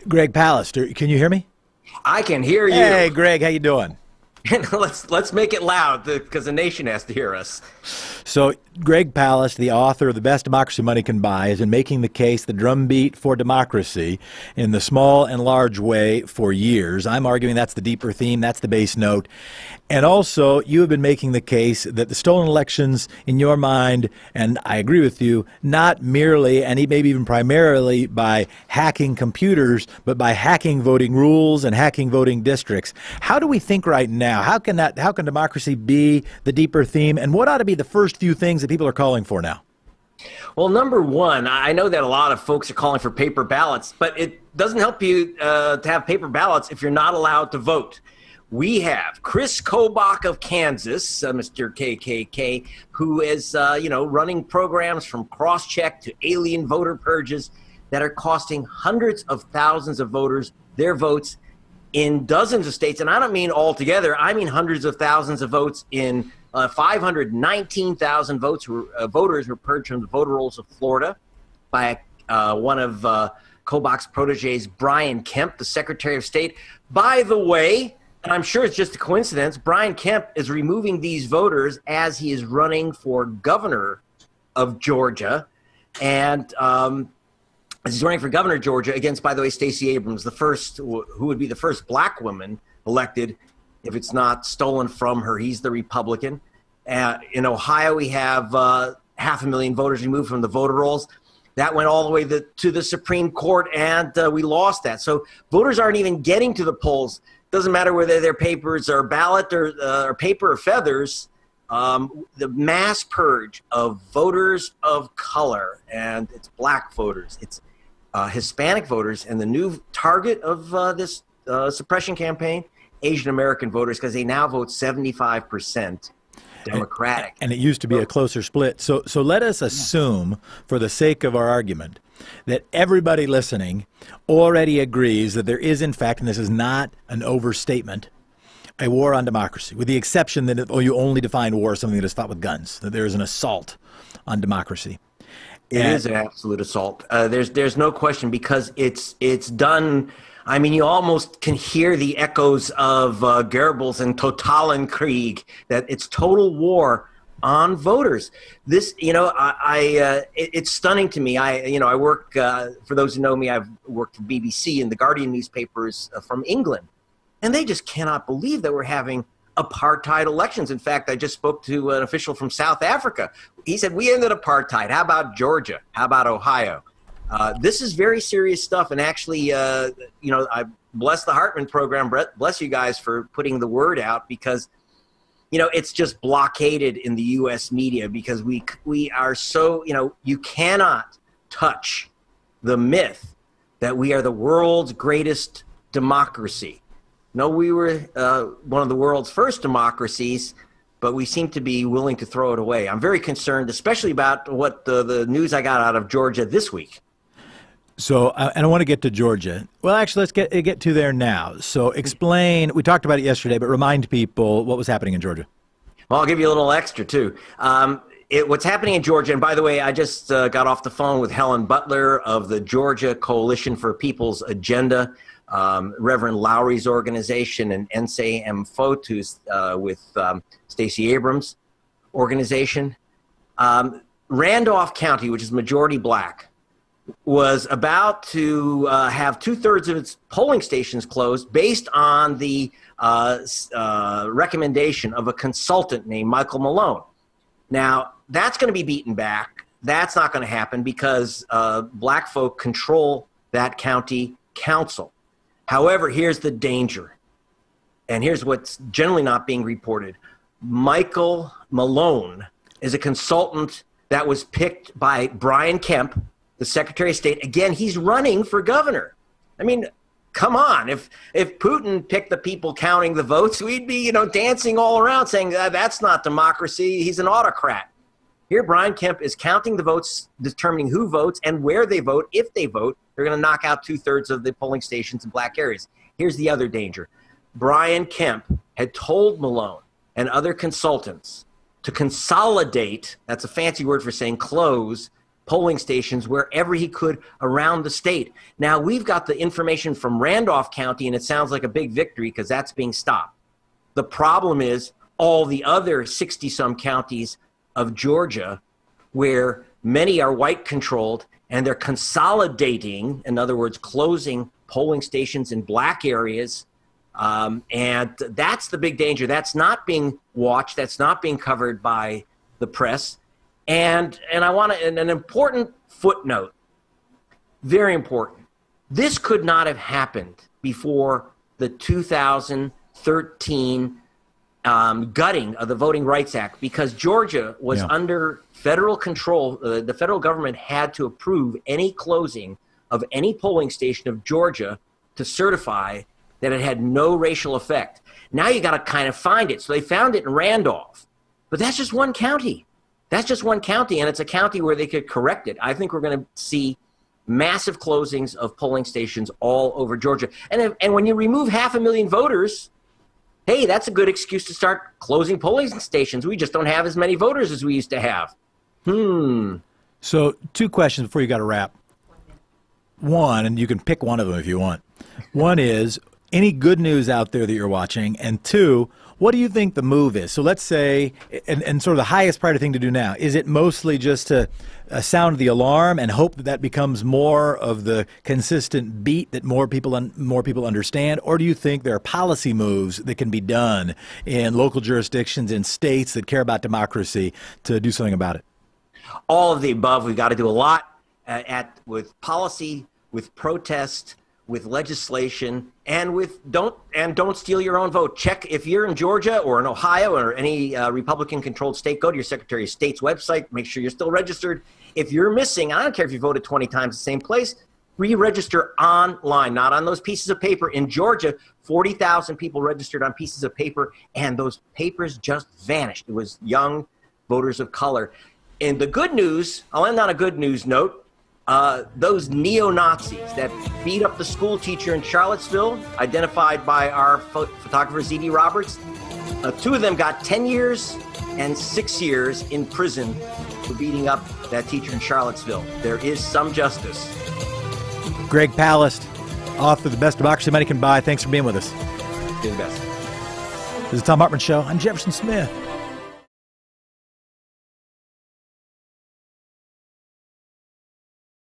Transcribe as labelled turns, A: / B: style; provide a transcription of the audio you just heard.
A: Greg Palast, can you hear me?
B: I can hear you.
A: Hey, Greg, how you doing?
B: let's make it loud because the nation has to hear us.
A: So, Greg Palast, the author of The Best Democracy Money Can Buy, has been making the case, the drumbeat for democracy in the small and large way for years. I'm arguing that's the deeper theme, that's the base note. And also, you have been making the case that the stolen elections, in your mind, and I agree with you, not merely and maybe even primarily by hacking computers, but by hacking voting rules and hacking voting districts. How do we think right now? How can democracy be the deeper theme? And what ought to be the first few things that people are calling for now?
B: Well, number one, I know that a lot of folks are calling for paper ballots, but it doesn't help you to have paper ballots if you're not allowed to vote. We have Chris Kobach of Kansas, Mr. KKK, who is, running programs from cross-check to alien voter purges that are costing hundreds of thousands of voters their votes in dozens of states. And I don't mean all together. I mean hundreds of thousands of votes in 519,000 voters were purged from the voter rolls of Florida by one of Kobach's proteges, Brian Kemp, the Secretary of State. By the way, and I'm sure it's just a coincidence, Brian Kemp is removing these voters as he is running for governor of Georgia. And as he's running for governor of Georgia against, by the way, Stacey Abrams, who would be the first black woman elected if it's not stolen from her. He's the Republican. In Ohio, we have 500,000 voters removed from the voter rolls. That went all the way to the Supreme Court, and we lost that. So voters aren't even getting to the polls. Doesn't matter whether their papers are ballot or paper or feathers. The mass purge of voters of color, and it's black voters, it's Hispanic voters, and the new target of this suppression campaign, Asian American voters, because they now vote 75% Democratic.
A: And it used to be a closer split. So let us assume, for the sake of our argument, that everybody listening already agrees that there is, in fact, and this is not an overstatement, a war on democracy, with the exception that you only define war as something that is fought with guns, that there is an assault on democracy.
B: It is an absolute assault. There's no question, because it's done. I mean, you almost can hear the echoes of Goebbels and Totalenkrieg, that it's total war on voters. This, it's stunning to me. I work, for those who know me, I've worked for BBC and the Guardian newspapers from England, and they just cannot believe that we're having apartheid elections. In fact, I just spoke to an official from South Africa. He said, we ended apartheid. How about Georgia? How about Ohio? This is very serious stuff. And actually, I bless the Hartman program. Bless you guys for putting the word out, because, it's just blockaded in the U.S. media, because we are so, you cannot touch the myth that we are the world's greatest democracy. No, we were one of the world's first democracies, but we seem to be willing to throw it away. I'm very concerned, especially about what the news I got out of Georgia this week.
A: So, and I want to get to Georgia. Well, actually, let's get to there now. So explain, we talked about it yesterday, but remind people what was happening in Georgia.
B: Well, I'll give you a little extra, too. What's happening in Georgia, and by the way, I just got off the phone with Helen Butler of the Georgia Coalition for People's Agenda, Reverend Lowry's organization, and NSAM Fotu's with Stacey Abrams' organization. Randolph County, which is majority black, was about to have 2/3 of its polling stations closed based on the recommendation of a consultant named Michael Malone. Now, that's going to be beaten back. That's not going to happen because black folk control that county council. However, here's the danger, and here's what's generally not being reported. Michael Malone is a consultant that was picked by Brian Kemp, the Secretary of State. Again, he's running for governor. I mean, come on. If Putin picked the people counting the votes, we'd be, dancing all around saying that's not democracy. He's an autocrat. Here, Brian Kemp is counting the votes, determining who votes and where they vote. If they vote, they're going to knock out 2/3 of the polling stations in black areas. Here's the other danger. Brian Kemp had told Malone and other consultants to consolidate, that's a fancy word for saying close, polling stations wherever he could around the state. Now, we've got the information from Randolph County, and it sounds like a big victory because that's being stopped. The problem is all the other 60-some counties of Georgia, where many are white-controlled, and they're consolidating, in other words, closing polling stations in black areas. And that's the big danger. That's not being watched. That's not being covered by the press. And I want to, an important footnote, very important. This could not have happened before the 2013 gutting of the Voting Rights Act, because Georgia was under federal control. The federal government had to approve any closing of any polling station of Georgia to certify that it had no racial effect. Now you got to kind of find it. So they found it in Randolph, but that's just one county. That's just one county, and it's a county where they could correct it. I think we're going to see massive closings of polling stations all over Georgia. And when you remove 500,000 voters, hey, that's a good excuse to start closing polling stations. We just don't have as many voters as we used to have.
A: So 2 questions before you got to wrap. One, and you can pick one of them if you want. One is, any good news out there that you're watching? And 2, what do you think the move is? So let's say, and sort of the highest priority thing to do now, is it mostly just to sound the alarm and hope that that becomes more of the consistent beat that more people understand? Or do you think there are policy moves that can be done in local jurisdictions, in states that care about democracy, to do something about it?
B: All of the above. We've got to do a lot with policy, with protest, with legislation, and with don't steal your own vote. Check if you're in Georgia or in Ohio or any Republican-controlled state. Go to your Secretary of State's website. Make sure you're still registered. If you're missing, I don't care if you voted 20 times the same place, re-register online, not on those pieces of paper. In Georgia, 40,000 people registered on pieces of paper, and those papers just vanished. It was young voters of color. And the good news, I'll end on a good news note. Those neo-Nazis that beat up the school teacher in Charlottesville, identified by our photographer Z.D. Roberts, 2 of them got 10 years and 6 years in prison for beating up that teacher in Charlottesville. There is some justice.
A: Greg Palast, author of The Best Democracy Money Can Buy. Thanks for being with us.
B: Do the best.
A: This is the Thom Hartmann Show. I'm Jefferson Smith.